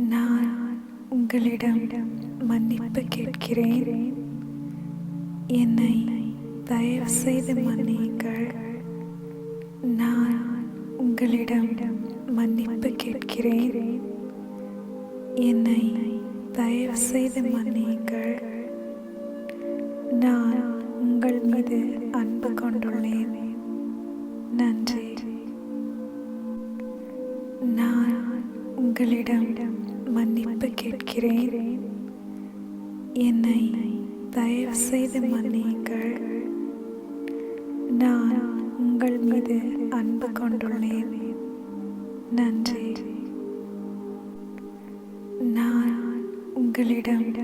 நான் உங்களிடம் மன்னிப்பு கேட்கிறேன். என்னை தயவு செய்து மன்னியுங்கள். நான் உங்களிடம் மன்னிப்பு கேட்கிறேன். என்னை தயவு செய்து மன்னியுங்கள். நான் உங்கள் மீது அன்பு கொண்டுள்ளேன். நன்றி. நான் உங்களிடம் மன்னிப்பு கேட்கிறேன். என்னை தயவு செய்து மன்னியுங்கள். நான் உங்கள் மீது அன்பு கொண்டுள்ளேன். நன்றி. நான் உங்களிடம்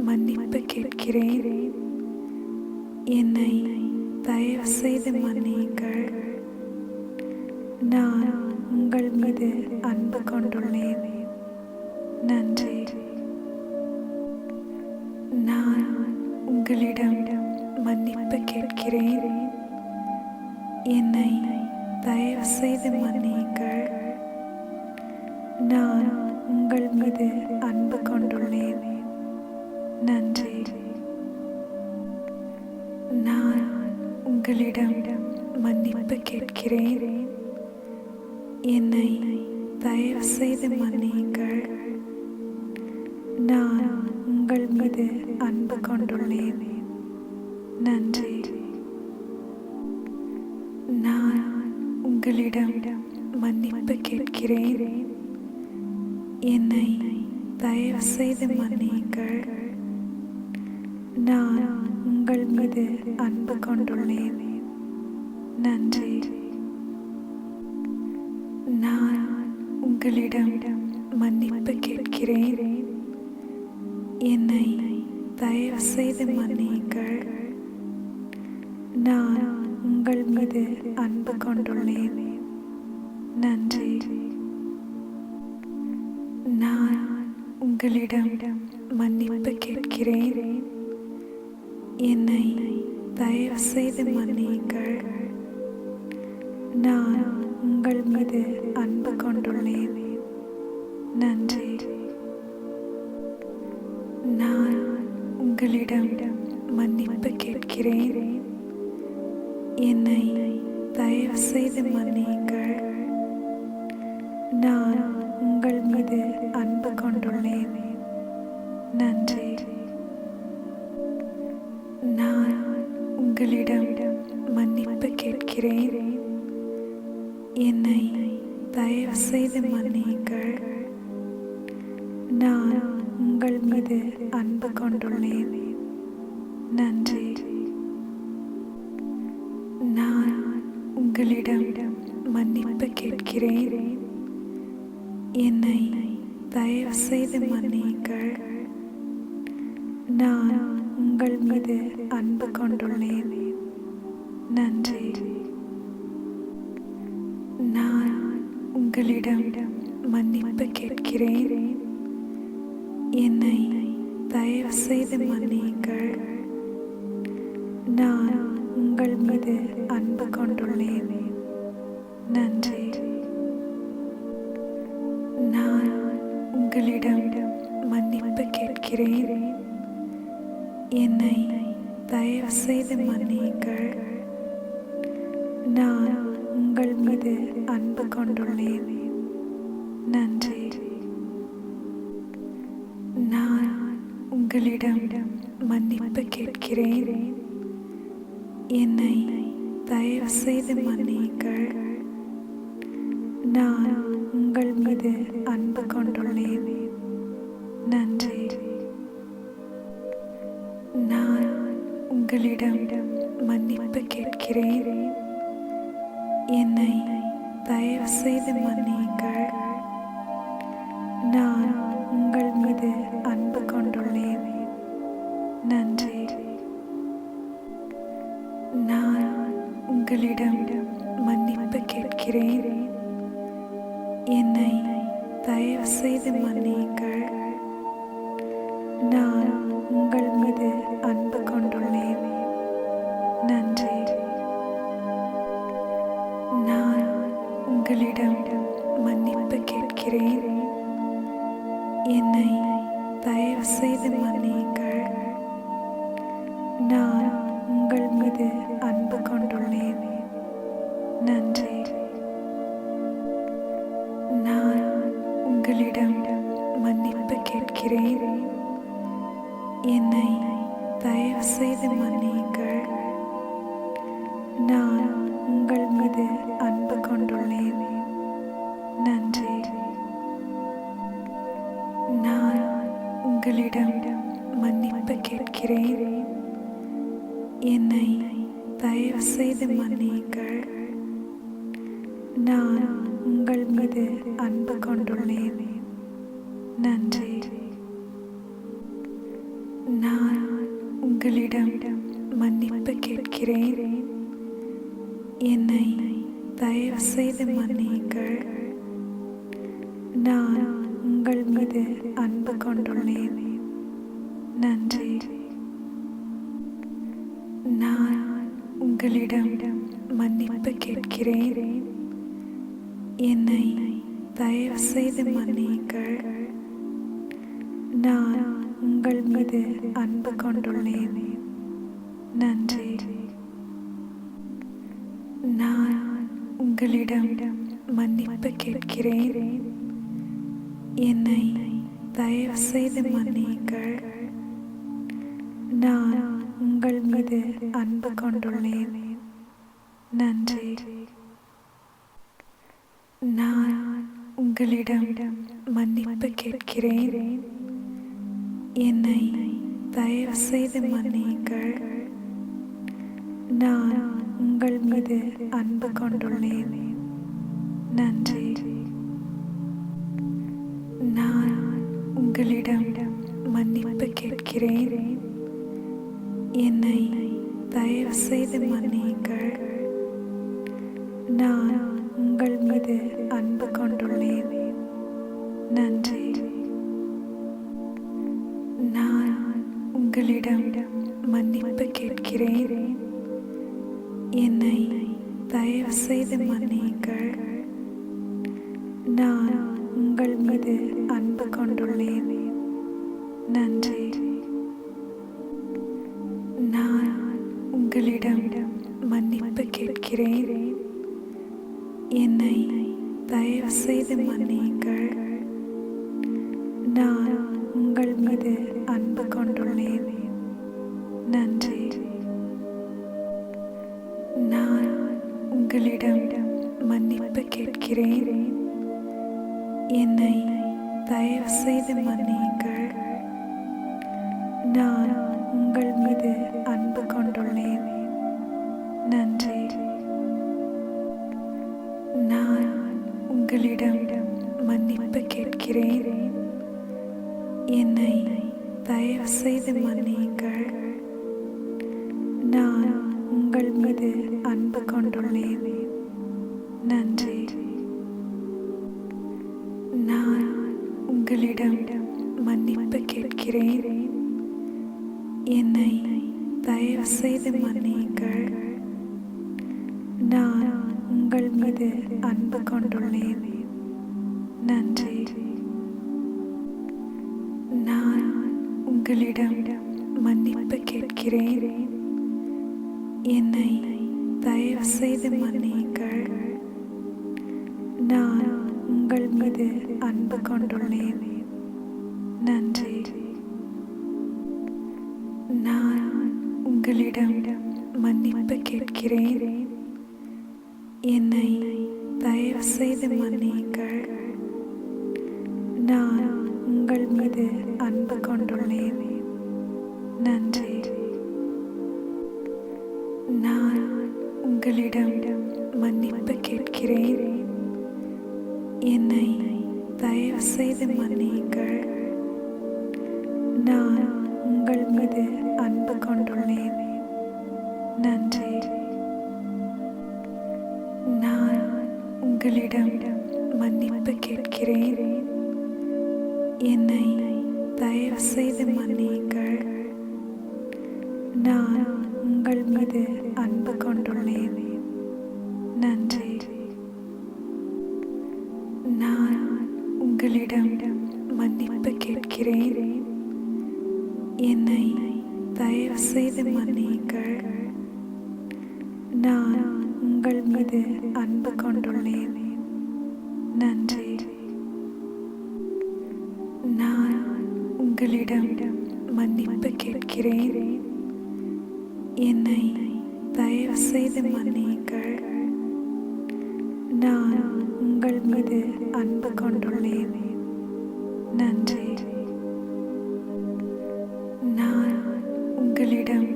மன்னிப்பு கேட்கிறேன். என்னை தயவு செய்து மன்னியுங்கள். நான் உங்கள் மீது அன்பு கொண்டுள்ளேன். நன்றி. நான் உங்களிடம் மன்னிப்பு கேட்கிறேன். என்னை தயவு செய்து மன்னியுங்கள். நான் உங்கள் மீது அன்பு கொண்டுள்ளேன். நன்றி. நான் உங்களிடம் மன்னிப்பு கேட்கிறேன். என்னை தயவு செய்து மன்னியுங்கள். நான் உங்கள் மீது அன்பு கொண்டுள்ளேன். நன்றி. நான் உங்களிடம் மன்னிப்பு கேட்கிறேன். என்னை தயவு செய்து மன்னியுங்கள். நான் உங்கள் மீது அன்பு கொண்டுள்ளேன். நன்றி. நான் உங்களிடம் மன்னிப்பு கேட்கிறேன். என்னை தயவு செய்து மன்னியுங்கள். நான் உங்கள் மீது அன்பு கொண்டுள்ளேன். நன்றி. நான் உங்களிடம் மன்னிப்பு கேட்கிறேன். என்னை தயவு செய்து மன்னியுங்கள். நான் உங்கள் மீது அன்பு கொண்டுள்ளேன். நன்றி. நான் உங்களிடம் மன்னிப்பு கேட்கிறேன். என்னை தயவு செய்து மன்னியுங்கள். நான் உங்கள் மீது அன்பு கொண்டுள்ளேன். நன்றி. நான் உங்களிடம் மன்னிப்பு கேட்கிறேன். என்னை தயவு செய்து மன்னியுங்கள். நான் உங்கள் மீது அன்பு கொண்டுள்ளேன். நன்றி. நான் உங்களிடம் மன்னிப்பு கேட்கிறேன். என்னை தயவு செய்து மன்னியுங்கள். நான் உங்கள் மீது அன்பு கொண்டுள்ளேன். நன்றி. நான் உங்களிடம் மன்னிப்பு கேட்கிறேன். என்னை தயவு செய்து மன்னியுங்கள். நான் உங்கள் மீது அன்பு கொண்டுள்ளேன். நன்றி. நான் உங்களிடம் மன்னிப்பு கேட்கிறேன். என்னை தயவு செய்து மன்னியுங்கள். நான் உங்கள் மீது அன்பு கொண்டுள்ளேன். நன்றி. நான் உங்களிடம் மன்னிப்பு கேட்கிறேன். என்னை தயவு செய்து மன்னியுங்கள். நான் உங்கள் மீது அன்பு கொண்டுள்ளேன். நன்றி. நான் உங்களிடம் மன்னிப்பு கேட்கிறேன். என்னை தயவு செய்து மன்னியுங்கள். நான் உங்கள் மீது அன்பு கொண்டுள்ளேன். நன்றி. நான் உங்களிடம் மன்னிப்பு கேட்கிறேன். என்னை தயவு செய்து மன்னியுங்கள். நான் உங்கள் மீது அன்பு கொண்டுள்ளேன். நன்றி. நான் உங்களிடம் மன்னிப்பு கேட்கிறேன். என்னை தயவு செய்து மன்னியுங்கள். நான் உங்கள் மீது அன்பு கொண்டுள்ளேன். நன்றி. நான் உங்களிடம் மன்னிப்பு கேட்கிறேன். என்னை தயவு செய்து மன்னியுங்கள். நான் உங்கள் மீது அன்பு கொண்டுள்ளேன். நன்றி. நான் உங்களிடம் மன்னிப்பு கேட்கிறேன். என்னை தயவு செய்து மன்னியுங்கள். நான் உங்கள் மீது அன்பு கொண்டுள்ளேன். நன்றி. நான் உங்களிடம் மன்னிப்பு கேட்கிறேன். என்னை தயவு செய்து மன்னியுங்கள். நான் உங்கள் மீது அன்பு கொண்டுள்ளேன். நன்றி. நான் உங்களிடம் மன்னிப்பு கேட்கிறேன். என்னை தயவு செய்து மன்னியுங்கள். நான் உங்கள் மீது அன்பு கொண்டுள்ளேன். நன்றி. நான் உங்களிடம் மன்னிப்பு கேட்கிறேன். என்னை தயவு செய்து மன்னியுங்கள். நான் உங்கள் மீது அன்பு கொண்டுள்ளேன். நன்றி. நான் உங்களிடம் மன்னிப்பு கேட்கிறேன். என்னை தயவு செய்து மன்னியுங்கள். நான் உங்கள் மீது அன்பு கொண்டுள்ளேன். நன்றி. நான் உங்களிடம் மன்னிப்பு கேட்கிறேன். என்னை தயவு செய்து மன்னியுங்கள். நான் உங்கள் மீது அன்பு கொண்டுள்ளேன். நன்றி. நான் உங்களிடம் மன்னிப்பு கேட்கிறேன். என்னை தயவு செய்து மன்னியுங்கள். நான் உங்கள் மீது அன்பு கொண்டுள்ளேன். நன்றி. நான் உங்களிடம் மன்னிப்பு கேட்கிறேன். என்னை தயவு செய்து மன்னியுங்கள். நான் உங்கள் மீது அன்பு கொண்டுள்ளேன். நன்றி. நான் உங்களிடம் மன்னிப்பு கேட்கிறேன். என்னை தயவு செய்து மன்னியுங்கள். நான் உங்கள் மீது அன்பு கொண்டுள்ளேன். நன்றி. நான் உங்களிடம் மன்னிப்பு கேட்கிறேன். என்னை தயவு செய்து மன்னியுங்கள். நான் உங்கள் மீது அன்பு கொண்டுள்ளேன். நன்றி. நான் உங்களிடம் மன்னிப்பு கேட்கிறேன். என்னை தயவு செய்து மன்னியுங்கள். நான் உங்கள் மீது அன்பு கொண்டுள்ளேன். நன்றி. நான் உங்களிடம் மன்னிப்பு கேட்கிறேன். என்னை தயவு செய்து மன்னியுங்கள். நான் உங்கள் மீது அன்பு கொண்டுள்ளேன். நன்றி. நான் உங்களிடம் மன்னிப்பு கேட்கிறேன். என்னை தயவு செய்து மன்னியுங்கள். நான் உங்கள் மீது அன்பு கொண்டுள்ளேன். நன்றி. நான் உங்களிடம் மன்னிப்பு கேட்கிறேன். என்னை தயவு செய்து மன்னியுங்கள். நான் உங்கள் மீது அன்பு கொண்டுள்ளேன். நன்றி. நான் உங்களிடம் மன்னிப்பு கேட்கிறேன். என்னை தயவு செய்து மன்னியுங்கள். நான் உங்கள் மீது அன்பு கொண்டுள்ளேன். நன்றி. நான் உங்களிடம் மன்னிப்பு கேட்கிறேன். என்னை தயவு செய்து மன்னியுங்கள். நான் உங்கள் மீது அன்பு கொண்டுள்ளேன். நன்றி. நான் உங்களிடம் மன்னிப்பு கேட்கிறேன். என்னை தயவு செய்து மன்னியுங்கள். நான் உங்கள் மீது அன்பு கொண்டுள்ளேன். நன்றி. நான் உங்களிடம்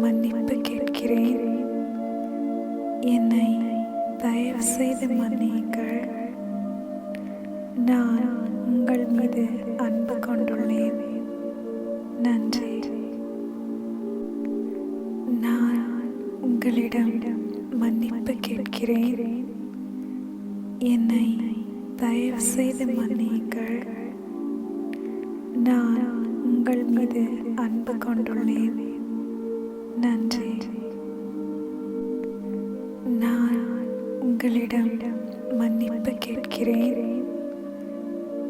மன்னிப்பு கேட்கிறேன். என்னை தயவு செய்து மன்னியுங்கள். நான் உங்கள் மீது அன்பு கொண்டுள்ளேன். நன்றி. நான் உங்களிடம் மன்னிப்பு கேட்கிறேன். என்னை தயவு செய்து மன்னியுங்கள். நான் உங்கள் மீது அன்பு கொண்டுள்ளேன். நன்றி. நான் உங்களிடம் மன்னிப்பு கேட்கிறேன்.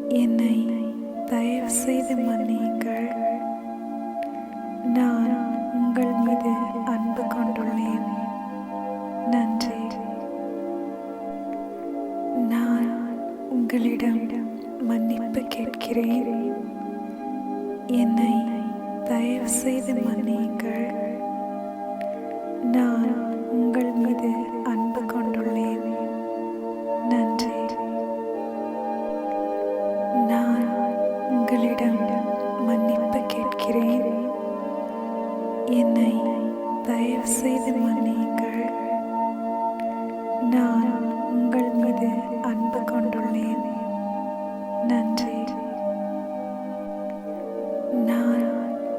என்னை தயவு செய்து மன்னியுங்கள். நான் உங்கள் மீது அன்பு கொண்டுள்ளேன். நன்றி. நான் உங்களிடம் மன்னிப்பு கேட்கிறேன். என்னை தயவு செய்து மன்னியுங்கள். நான் உங்கள் மீது அன்பு கொண்டுள்ளேன். நன்றி. நான் உங்களிடம் மன்னிப்பு கேட்கிறேன். என்னை தயவு செய்து மன்னியுங்கள். நான் உங்கள் மீது அன்பு கொண்டுள்ளேன். நன்றி. நான்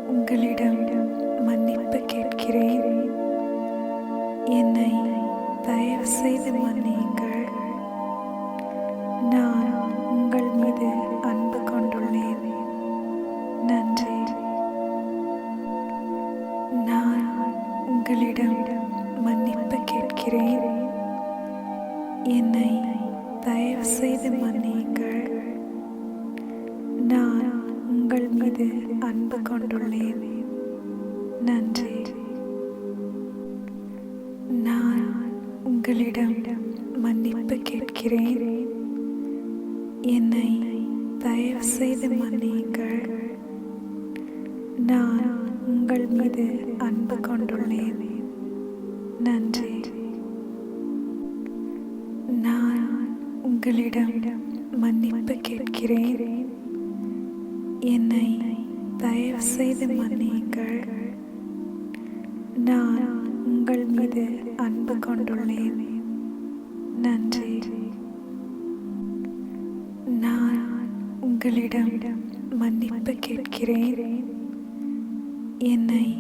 உங்களிடம் மன்னிப்பு கேட்கிறேன். என்னை தயவு செய்து மன்னியுங்கள். நான் உங்கள் மீது அன்பு கொண்டுள்ளேன். நன்றி. நான் உங்களிடம் மன்னிப்பு கேட்கிறேன். என்னை தயவு செய்து மன்னியுங்கள். நான் உங்கள் மீது அன்பு கொண்டுள்ளேன். நன்றி. நான் உங்களிடம் மன்னிப்பு கேட்கிறேன். என்னை தயவு செய்து மன்னியுங்கள். நான் உங்கள் மீது அன்பு கொண்டுள்ளேன். நன்றி. நான் உங்களிடம் மன்னிப்பு கேட்கிறேன். என்னை தயவு செய்து மன்னியுங்கள். நான் உங்கள் மீது அன்பு கொண்டுள்ளேன். நன்றி. நான் உங்களிடம் மன்னிப்பு கேட்கிறேன். என்னை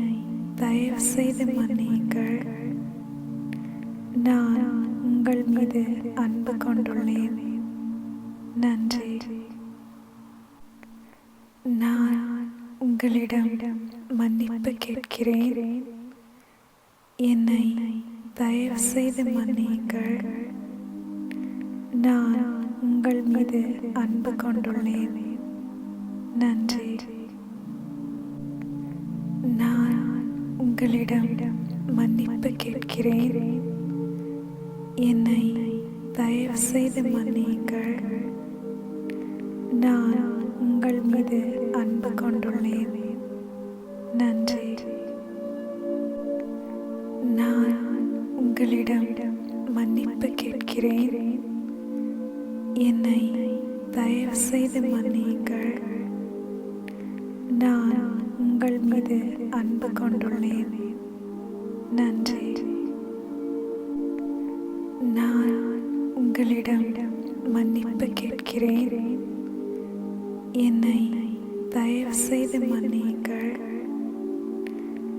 தயவு செய்து மன்னியுங்கள். நான் உங்கள் மீது அன்பு கொண்டுள்ளேன். நன்றி. நான் உங்களிடம் மன்னிப்பு கேட்கிறேன். என்னை தயவு செய்து மன்னியுங்கள். நான் உங்கள் மீது அன்பு கொண்டுள்ளேன். நன்றி. நான் உங்களிடம் மன்னிப்பு கேட்கிறேன். என்னை தயவு செய்து மன்னியுங்கள். நான் உங்கள் மீது அன்பு கொண்டுள்ளேன். நன்றி. நான் உங்களிடம் மன்னிப்பு கேட்கிறேன். என்னை தயவு செய்து மன்னியுங்கள். நான் உங்கள் மீது அன்பு கொண்டுள்ளேன். நன்றி. நான் உங்களிடம் மன்னிப்பு கேட்கிறேன். என்னை தயவு செய்து மன்னியுங்கள்.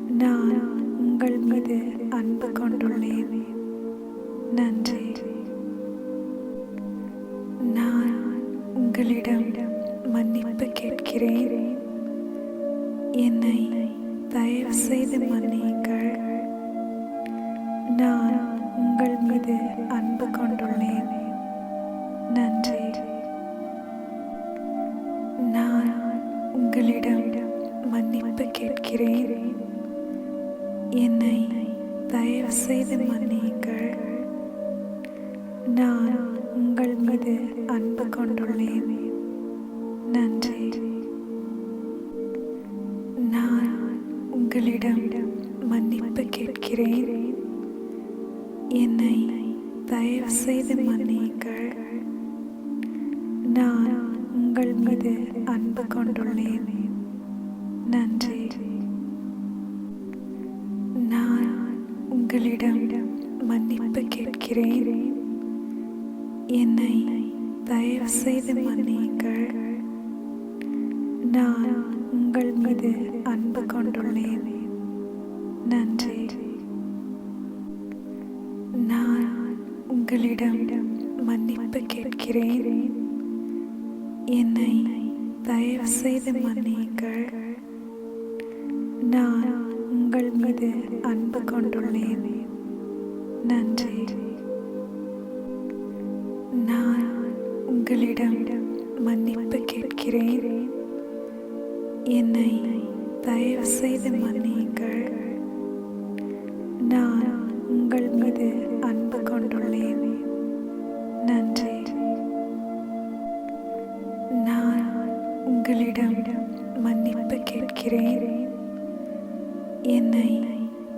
நான் உங்கள் மீது அன்பு கொண்டுள்ளேன். நன்றி. நான் உங்களிடம் மன்னிப்பு கேட்கிறேன். என்னை தயவு செய்து மன்னியுங்கள். நான் உங்கள் மீது அன்பு கொண்டுள்ளேன். நன்றி. நான் மன்னிப்பு கேட்கிறேன். என்னை தயவு செய்து மன்னியுங்கள். நான் உங்கள் மீது அன்பு கொண்டுள்ளேன். நன்றி. நான் உங்களிடம் மன்னிப்பு கேட்கிறேன். என்னை தயவு செய்து மன்னியுங்கள். நான் உங்கள் மீது அன்பு கொண்டுள்ளேன். நன்றி. நான் உங்களிடம் மன்னிப்பு கேட்கிறேன். என்னை தயவு செய்து மன்னியுங்கள். நான் உங்கள் மீது அன்பு கொண்டுள்ளேன். நன்றி. நான் உங்களிடம் மன்னிப்பு கேட்கிறேன். என்னை தயவு செய்து மன்னியுங்கள். நான் உங்கள் மீது அன்பு கொண்டுள்ளேன். நன்றி. நான் உங்களிடம் மன்னிப்பு கேட்கிறேன். என்னை தயவு செய்து மன்னியுங்கள். நான் உங்கள் மீது அன்பு கொண்டுள்ளேன். நன்றி. நான் உங்களிடம் மன்னிப்பு கேட்கிறேன். என்னை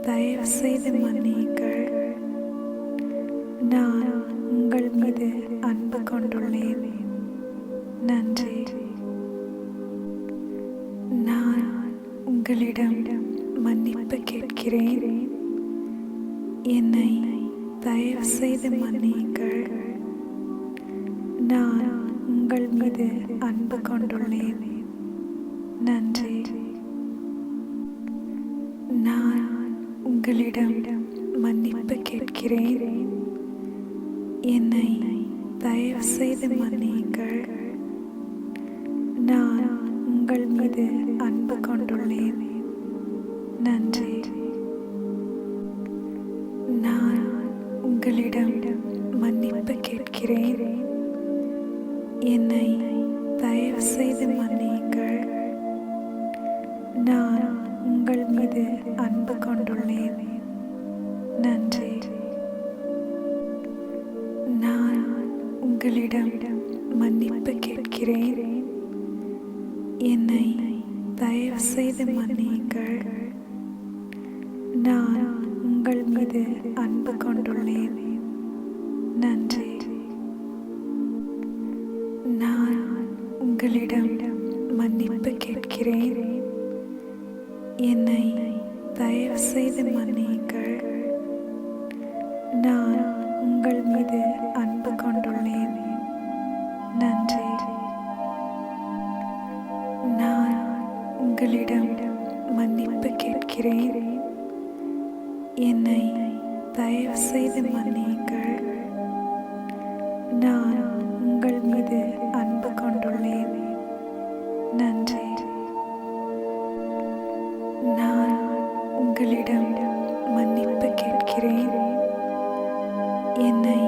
தயவு செய்து மன்னியுங்கள். நான் உங்கள் மீது அன்பு கொண்டுள்ளேன். நன்றி. நான் உங்களிடம் மன்னிப்பு கேட்கிறேன். என்னை தயவு செய்து மன்னியுங்கள். நான் உங்கள் மீது அன்பு கொண்டுள்ளேன். நன்றி. நான் உங்களிடம் மன்னிப்பு கேட்கிறேன். என்னை தயவு செய்து மன்னியுங்கள். நான் உங்கள் மீது அன்பு கொண்டுள்ளேன். நன்றி. நான் உங்களிடம் மன்னிப்பு கேட்கிறேன். என்னை தயவு செய்து மன்னியுங்கள். நான் உங்கள் மீது அன்பு கொண்டுள்ளேன். நன்றி. நான் உங்களிடம் மன்னிப்பு கேட்கிறேன். என்னை தயவு செய்து மன்னியுங்கள். நான் உங்கள் மீது அன்பு கொண்டுள்ளேன். நன்றி. நான் உங்களிடம் மன்னிப்பு கேட்கிறேன். என்னை தயவு செய்து மன்னியுங்கள். நான் உங்கள் மீது அன்பு கொண்டுள்ளேன். நன்றி. நான் உங்களிடம் மன்னிப்பு கேட்கிறேன். என்னை தயவு செய்து மன்னியுங்கள். நான் உங்கள் மீது அன்பு கொண்டுள்ளேன். நன்றி. நான் உங்களிடம் மன்னிப்பு கேட்கிறேன். என்னை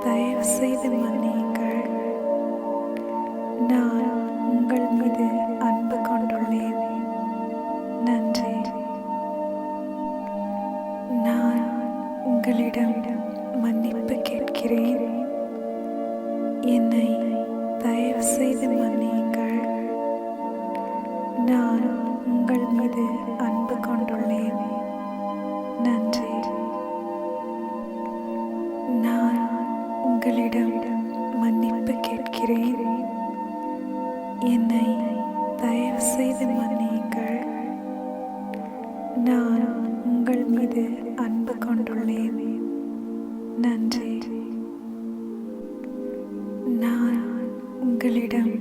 தயவு செய்து மன்னியுங்கள். நான் உங்கள் மீது அன்பு கொண்டுள்ளேன். நன்றி. நான் உங்களிடம் மன்னிப்பு கேட்கிறேன். என்னை தயவு செய்து மன்னியுங்கள். நான் உங்கள் மீது அன்பு கொண்டுள்ளேன். நன்றி. நான் உங்களிடம் மன்னிப்பு கேட்கிறேன். என்னை தயவு செய்து மன்னியுங்கள். நான் உங்கள் மீது அன்பு கொண்டுள்ளேன். நன்றி. நான் உங்களிடம்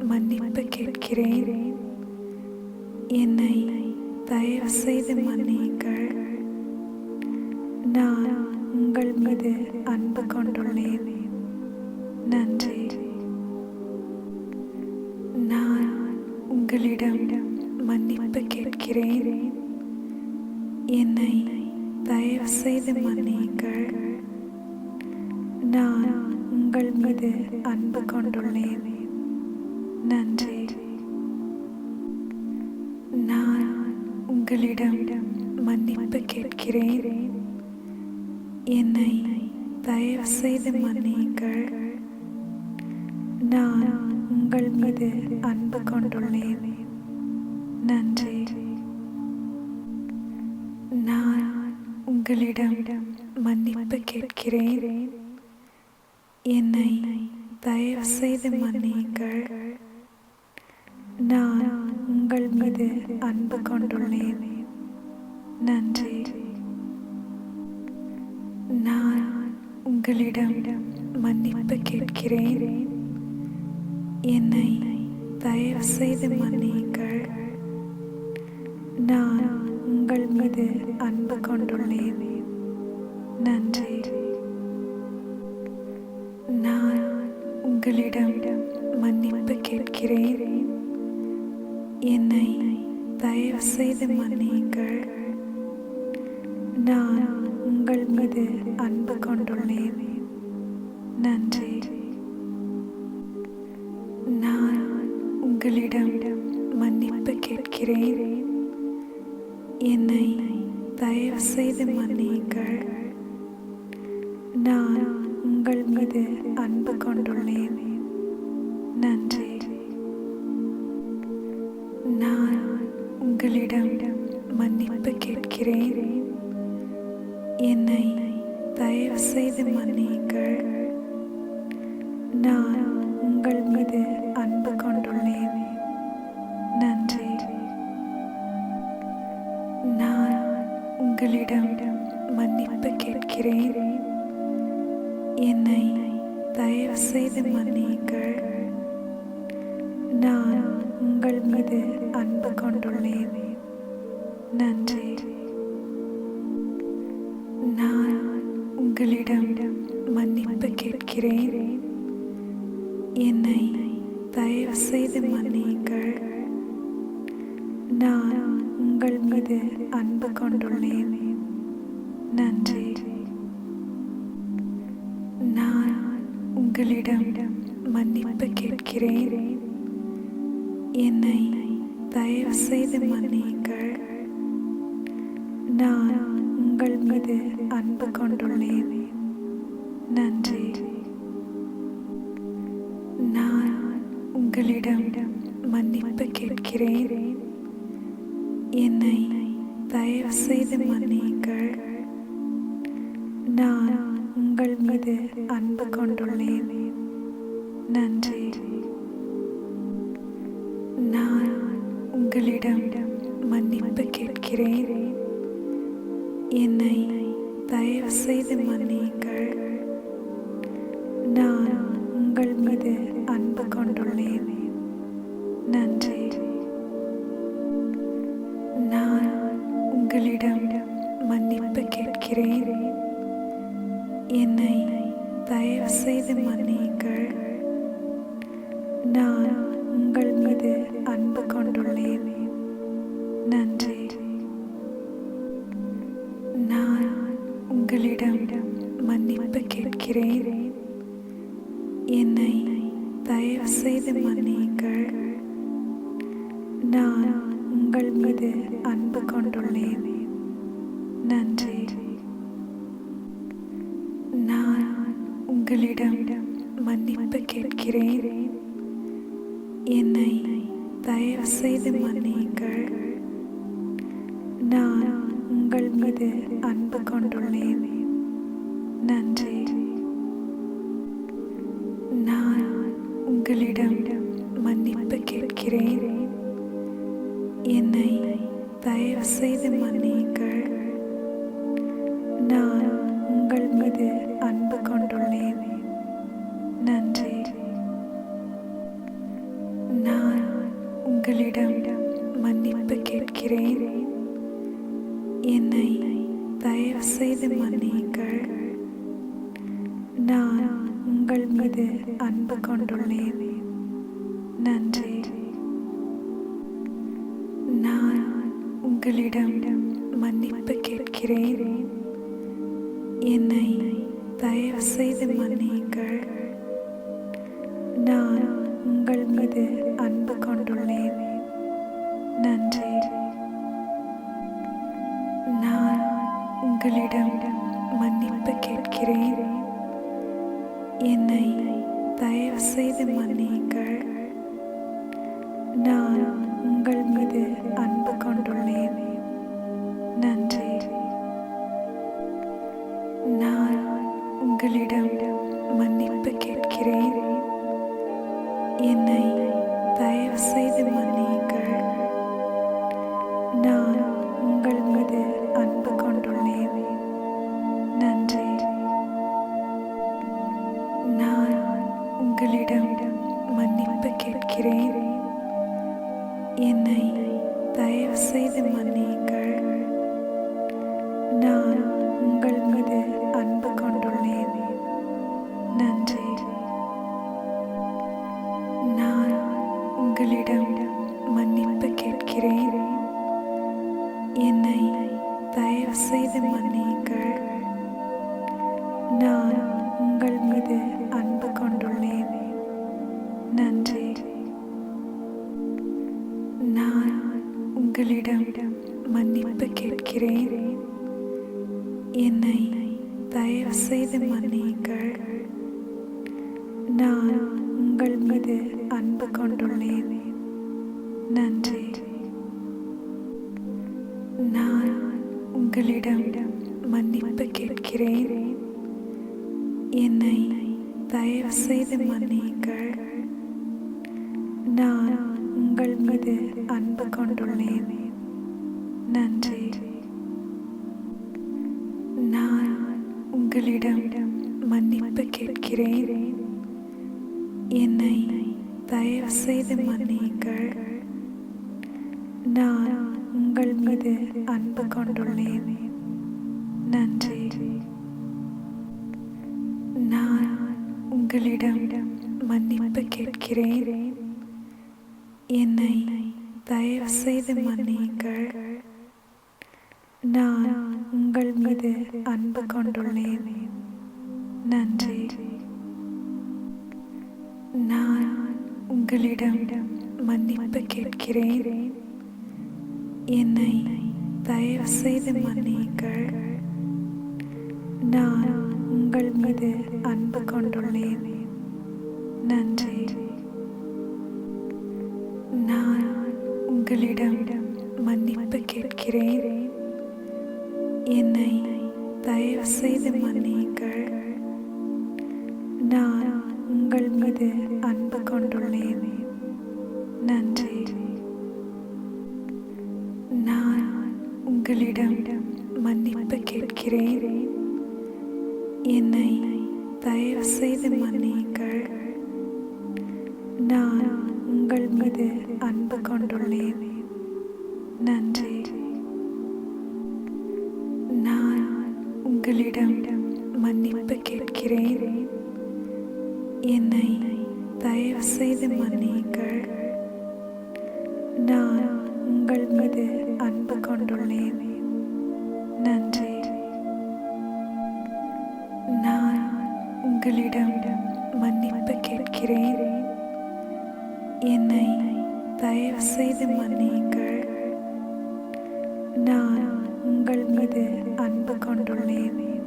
மன்னிப்பு கேட்கிறேன். என்னை தயவு செய்து மன்னியுங்கள். நான் உங்கள் மீது அன்பு கொண்டுள்ளேன். நன்றி. நான் உங்களிடம் மன்னிப்பு கேட்கிறேன். என்னை தயவு செய்து மன்னியுங்கள். நான் உங்கள் மீது அன்பு கொண்டுள்ளேன். நன்றி. உங்களிடம் மன்னிப்பு கேட்கிறேன். என்னை தயவு செய்து மன்னியுங்கள். நான் உங்கள் மீது அன்பு கொண்டுள்ளேன். நன்றி. நான் உங்களிடம் மன்னிப்பு கேட்கிறேன். என்னை தயவு செய்து மன்னியுங்கள். நான் உங்கள் மீது அன்பு கொண்டுள்ளேன். நன்றி. நான் உங்களிடம் மன்னிப்பு கேட்கிறேன். என்னை தயவு செய்து மன்னியுங்கள். நான் உங்கள் மீது அன்பு கொண்டுள்ளேன். நன்றி. நான் உங்களிடம் மன்னிப்பு கேட்கிறேன். என்னை தயவு செய்து மன்னியுங்கள். நான் உங்கள் மீது அன்பு கொண்டுள்ளேன். நன்றி. நான் உங்களிடம் மன்னிப்பு கேட்கிறேன். என்னை தயவு செய்து மன்னியுங்கள். நான் உங்கள் மீது அன்பு கொண்டுள்ளேன். நன்றி. நான் உங்களிடம் மன்னிப்பு கேட்கிறேன். என்னை தயவு செய்து மன்னியுங்கள். நான் உங்கள் மீது அன்பு கொண்டுள்ளேன். நன்றி. நான் உங்களிடம் மன்னிப்பு கேட்கிறேன். என்னை தயவு செய்து மன்னியுங்கள். நான் உங்கள் மீது அன்பு கொண்டுள்ளேன். நன்றி. நான் உங்களிடம் மன்னிப்பு கேட்கிறேன். என்னை தயவு செய்து மன்னியுங்கள். நான் உங்கள் மீது அன்பு கொண்டுள்ளேன். நன்றி. நான் உங்களிடம் மன்னிப்பு கேட்கிறேன். என்னை தயவு செய்து மன்னியுங்கள். நான் உங்கள் மீது அன்பு கொண்டுள்ளேன். நன்றி. நான் உங்களிடம் மன்னிப்பு கேட்கிறேன். என்னை தயவு செய்து மன்னியுங்கள். நான் உங்கள் மீது அன்பு கொண்டுள்ளேன். நன்றி. நான் உங்களிடம் மன்னிப்பு கேட்கிறேன். என்னை தயவு செய்து மன்னியுங்கள். நான் உங்கள் மீது அன்பு கொண்டுள்ளேன். நன்றி. நான் உங்களிடம் மன்னிப்பு கேட்கிறேன். என்னை தயவு செய்து மன்னியுங்கள். நான் உங்கள் மீது அன்பு கொண்டுள்ளேன். நன்றி. நான் உங்களிடம் மன்னிப்பு கேட்கிறேன். என்னை தயவு செய்து மன்னியுங்கள். நான் உங்கள் மீது அன்பு கொண்டுள்ளேன். நன்றி. நான் உங்களிடம் மன்னிப்பு கேட்கிறேன். என்னை தயவு செய்து மன்னியுங்கள். நான் உங்கள் மீது அன்பு கொண்டுள்ளேன். நன்றி. நான் உங்களிடம் மன்னிப்பு கேட்கிறேன். என்னை தயவு செய்து மன்னியுங்கள். நான் உங்கள் மீது அன்பு கொண்டுள்ளேன். நன்றி. நான் உங்களிடம் மன்னிப்பு கேட்கிறேன். என்னை தயவு செய்து மன்னியுங்கள். நான் உங்கள் மீது அன்பு கொண்டுள்ளேன். நன்றி. நான் உங்களிடம் மன்னிப்பு கேட்கிறேன். என்னை தயவு செய்து மன்னியுங்கள். நான் உங்கள் மீது அன்பு கொண்டுள்ளேன். நன்றி. உங்களிடம் மன்னிப்பு கேட்கிறேன். என்னை தயவு செய்து மன்னியுங்கள். நான் உங்கள் மீது அன்பு கொண்டுள்ளேன். நன்றி. நான் உங்களிடம் மன்னிப்பு கேட்கிறேன். என்னை தயவு செய்து மன்னியுங்கள். நான் உங்கள் மீது அன்பு கொண்டுள்ளேன். நன்றி. நான் உங்களிடம் மன்னிப்பு கேட்கிறேன். என்னை தயவு செய்து மன்னியுங்கள். நான் உங்கள் மீது அன்பு கொண்டுள்ளேன். நன்றி. நான் உங்களிடம் மன்னிப்பு கேட்கிறேன். என்னை தயவு செய்து மன்னியுங்கள். நான் உங்கள் மீது அன்பு கொண்டுள்ளேன். நன்றி. நான் உங்களிடம் மன்னிப்பு கேட்கிறேன். என்னை தயவு செய்து மன்னியுங்கள். நான் உங்கள் மீது அன்பு கொண்டுள்ளேன். நன்றி. நான் உங்களிடம் மன்னிப்பு கேட்கிறேன். என்னை தயவு செய்து மன்னியுங்கள். நான் உங்கள் மீது அன்பு கொண்டுள்ளேன். நன்றி. நான் உங்களிடம் மன்னிப்பு கேட்கிறேன். என்னை தயவு செய்து மன்னியுங்கள். நான் உங்கள் மீது அன்பு கொண்டுள்ளேன். நன்றி. நான் உங்களிடம் மன்னிப்பு கேட்கிறேன். என்னை தயவு செய்து மன்னியுங்கள். நான் உங்கள் மீது அன்பு கொண்டுள்ளேன். நன்றி. நான் உங்களிடம் மன்னிப்பு கேட்கிறேன். என்னை தயவு செய்து மன்னியுங்கள். நான் உங்கள் மீது அன்பு கொண்டுள்ளேன். நன்றி. நான் உங்களிடம் மன்னிப்பு கேட்கிறேன். என்னை தயவு செய்து மன்னியுங்கள். நான் உங்கள் மீது அன்பு கொண்டுள்ளேன். நன்றி. நான் உங்களிடம் மன்னிப்பு கேட்கிறேன். என்னை தயவு செய்து மன்னியுங்கள். நான் உங்கள் மீது அன்பு கொண்டுள்ளேன். நன்றி. நான் உங்களிடம் மன்னிப்பு கேட்கிறேன். என்னை தயவு செய்து மன்னியுங்கள். நான் உங்கள் மீது அன்பு கொண்டுள்ளேன். நன்றி. நான் உங்களிடம் மன்னிப்பு கேட்கிறேன். என்னை தயவு செய்து மன்னியுங்கள். நான் உங்கள் மீது அன்பு கொண்டுள்ளேன்.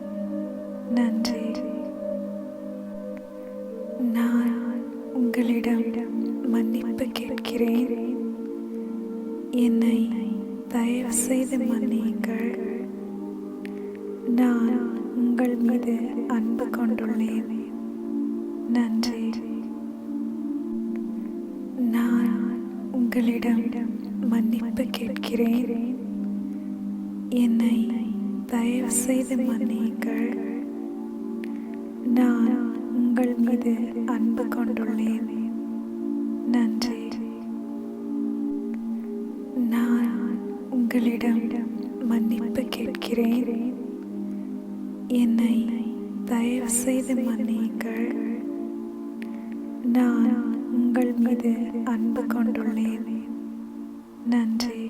நன்றி. நான் உங்களிடம் மன்னிப்பு கேட்கிறேன். என்னை தயவு செய்து மன்னியுங்கள். நான் உங்கள் மீது அன்பு கொண்டுள்ளேன். நன்றி. நான் உங்களிடம் மன்னிப்பு கேட்கிறேன். என்னை தயவு செய்து மன்னியுங்கள். நான் உங்கள் மீது அன்பு கொண்டுள்ளேன். நன்றி. நான் உங்களிடம் மன்னிப்பு கேட்கிறேன். என்னை தயவு செய்து மன்னியுங்கள். நான் உங்கள் மீது அன்பு கொண்டுள்ளேன். நன்றி.